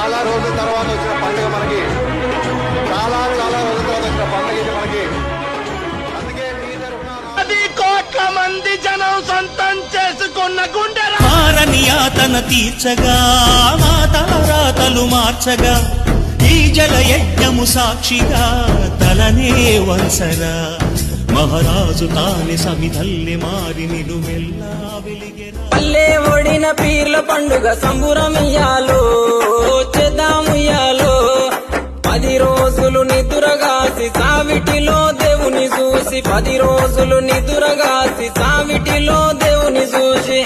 చాలా రోజుల తర్వాత వచ్చిన పండుగ మనకి, చాలా చాలా రోజుల తర్వాత వచ్చిన పండుగ ఇది మనకి. అందుకే మీ తరఫున 10 కోట్ల మంది జనం సొంతం చేసుకున్న గుండె మారని యాతన తీర్చగా, మాతారాతలు మార్చగా, ఈ జల యజ్ఞము సాక్షిగా తలనే వంసరా. మహారాజు తానే సమిధల్లె మారి నిలువెల్లా వెలిగెరా. పల్లె ఒడిన పీర్ల పండుగ సంబురమియాలో చేద్దాముయ్యాలో. 10 రోజులు నిదురగాసి సావిటిలో దేవుని చూసి, 10 రోజులు నిదురగాసి సావిటిలో దేవుని చూసి,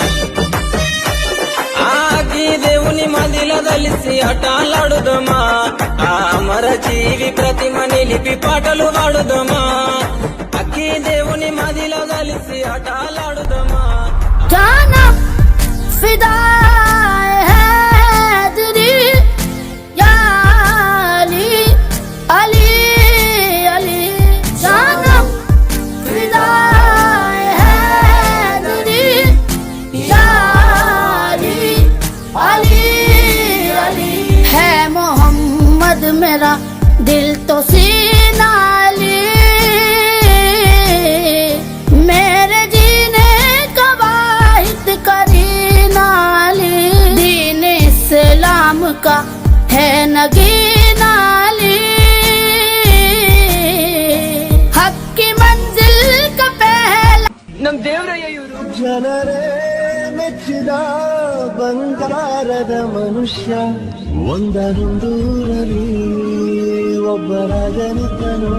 ఆగి దేవుని మదిల దలిసి అటాలాడుదమా. ఆ అమర జీవి ప్రతిమ నిలిపి పాటలు పాడుదమా. అక్కి దేవుని మదిల దలిసి అటాలాడుదమా. जाना फिदा है तेरी या अली अली अली. जाना फिदा है तेरी या अली अली अली. है मोहम्मद मेरा दिल तो सीना अली. मेरे जीने का वाहिद करीना अली. दीन इस्लाम का है नगीना अली. हक की मंजिल का पहला ನಮ್ ದೇವ್ರಯ್ಯ ಇವ್ರು. ಜನರೇ ಮೆಚ್ಚಿದ ಬಂಗಾರದ ಮನುಷ್ಯ ಒಂದರೊಂದೂರಲ್ಲಿ ಒಬ್ಬರಾಗನಿದ್ದನು.